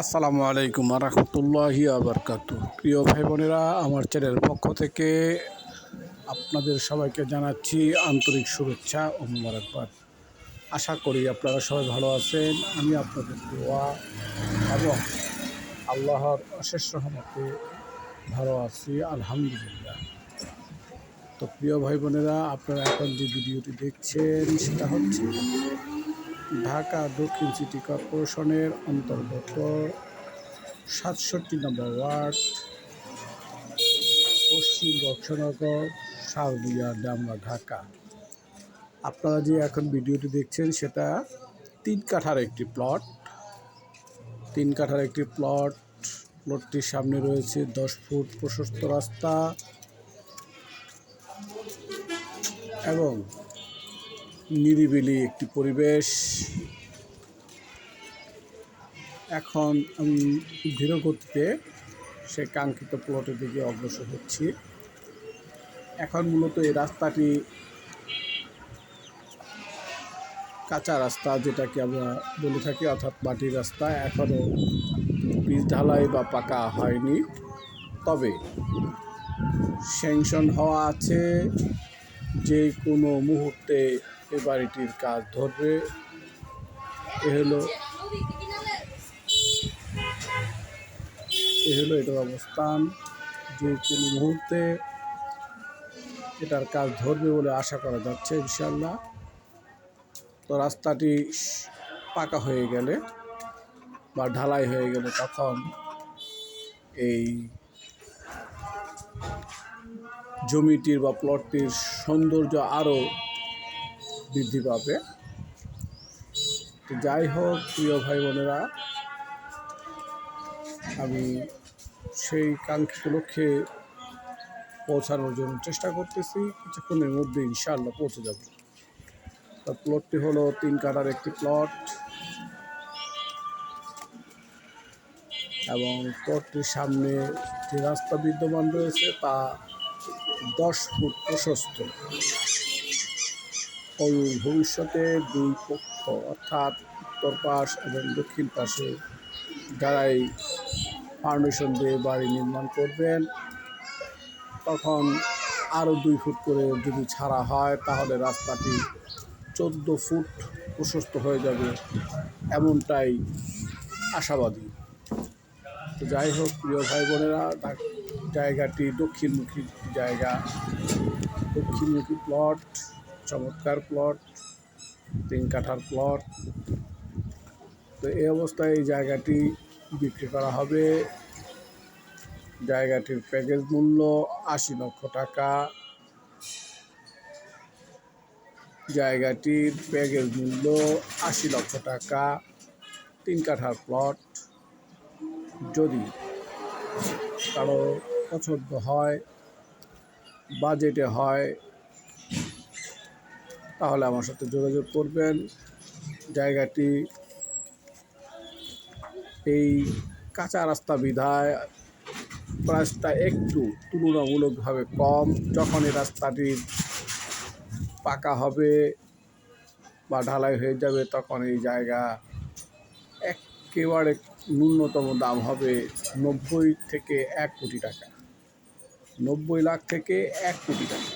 আসসালামু আলাইকুম রহমতুল্লাহি আবরকাতু। প্রিয় ভাই বোনেরা, আমার চ্যানেলের পক্ষ থেকে আপনাদের সবাইকে জানাচ্ছি আন্তরিক শুভেচ্ছা ও মোবারকবাদ। আশা করি আপনারা সবাই ভালো আছেন। আমি আপনাদের দোয়া এবং আল্লাহর অশেষ রহমতে ভালো আছি, আলহামদুলিল্লাহ। তো প্রিয় ভাই বোনেরা, আপনারা এখন যে ভিডিওটি দেখছেন সেটা হচ্ছে ঢাকা দক্ষিণ সিটি কর্পোরেশনের অন্তর্গত 67 নম্বর ওয়ার্ড, পশ্চিম বক্সনগর, সাউদিয়া, ডামরা, ঢাকা। আপনারা যে এখন ভিডিওটি দেখছেন সেটা 3 কাঠার একটি প্লট। 3 কাঠার একটি প্লটটির সামনে রয়েছে 10 ফুট প্রশস্ত রাস্তা এবং নিরিবিলি একটি পরিবেশ। এখন আমি ধীর গতিতে সেই কাঙ্ক্ষিত প্লটের দিকে অগ্রসর হচ্ছি। এখন মূলত এই রাস্তাটি কাঁচা রাস্তা, যেটাকে আমরা বলে থাকি, অর্থাৎ মাটির রাস্তা। এখনও পিচ ঢালাই বা পাকা হয়নি, তবে স্যাংশন হওয়া আছে। যে কোনো মুহূর্তে এ বাড়িটির কাজ ধরবে। এ হলো এটার অবস্থান। যে কোনো মুহূর্তে এটার কাজ ধরবে বলে আশা করা যাচ্ছে ইনশাআল্লাহ। তো রাস্তাটি পাকা হয়ে গেলে বা ঢালাই হয়ে গেলে তখন এই জমিটির বা প্লটটির সৌন্দর্য আরও বৃদ্ধি পাবে। তো যাই হোক প্রিয় ভাই বোনেরা, আমি সেই কাঙ্ক্ষিত লক্ষ্যে পৌঁছানোর জন্য চেষ্টা করতেছি। কিছুক্ষণের মধ্যে ইনশাআল্লাহ পৌঁছে যাব। তার প্লটটি হলো 3 কাঠার একটি প্লট এবং প্লটটির সামনে যে রাস্তা বিদ্যমান রয়েছে তা 10 ফুট প্রশস্ত। ওই ভবিষ্যতে 2 পক্ষ অর্থাৎ উত্তর পাশ এবং দক্ষিণ পাশে যারাই ফাউন্ডেশন দিয়ে বাড়ি নির্মাণ করবেন, তখন আরও 2 ফুট করে যদি ছাড়া হয় তাহলে রাস্তাটি 14 ফুট প্রশস্ত হয়ে যাবে, এমনটাই আশাবাদী। তো যাই হোক প্রিয় ভাই বোনেরা, জায়গাটি দক্ষিণমুখী জায়গা, দক্ষিণমুখী প্লট, চমৎকার প্লট, 3 কাঠার প্লট। তো এই অবস্থায় এই জায়গাটি বিক্রি করা হবে। জায়গাটির প্যাকেজ মূল্য 80 লক্ষ টাকা। জায়গাটির প্যাকেজ মূল্য 80 লক্ষ টাকা। 3 কাঠার প্লট। যদি কারো পছন্দ হয়, বাজেটে হয়, তাহলে আমার সাথে যোগাযোগ করবেন। জায়গাটি এই কাঁচা রাস্তা বিধায় প্রাইসটা একটু তুলনামূলকভাবে কম। যখন এই রাস্তাটি পাকা হবে বা ঢালাই হয়ে যাবে তখন এই জায়গা একেবারে ন্যূনতম দাম হবে 90 থেকে 1 কোটি টাকা। 90 লাখ থেকে 1 কোটি টাকা।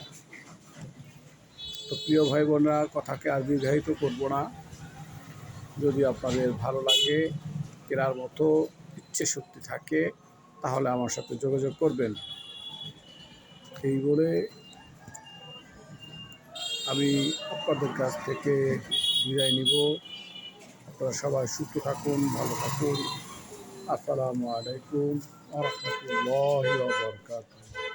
তো প্রিয় ভাই বোনরা, কথাকে আর দীর্ঘায়িত করব না। যদি আপনাদের ভালো লাগে, কেনার মতো ইচ্ছে শক্তি থাকে, তাহলে আমার সাথে যোগাযোগ করবেন। এই বলে আমি আপনাদের কাছ থেকে বিদায় নিব। আপনারা সবাই সুস্থ থাকুন, ভালো থাকুন। আসসালামু আলাইকুম ওয়া রাহমাতুল্লাহি ওয়া বারাকাতুহু।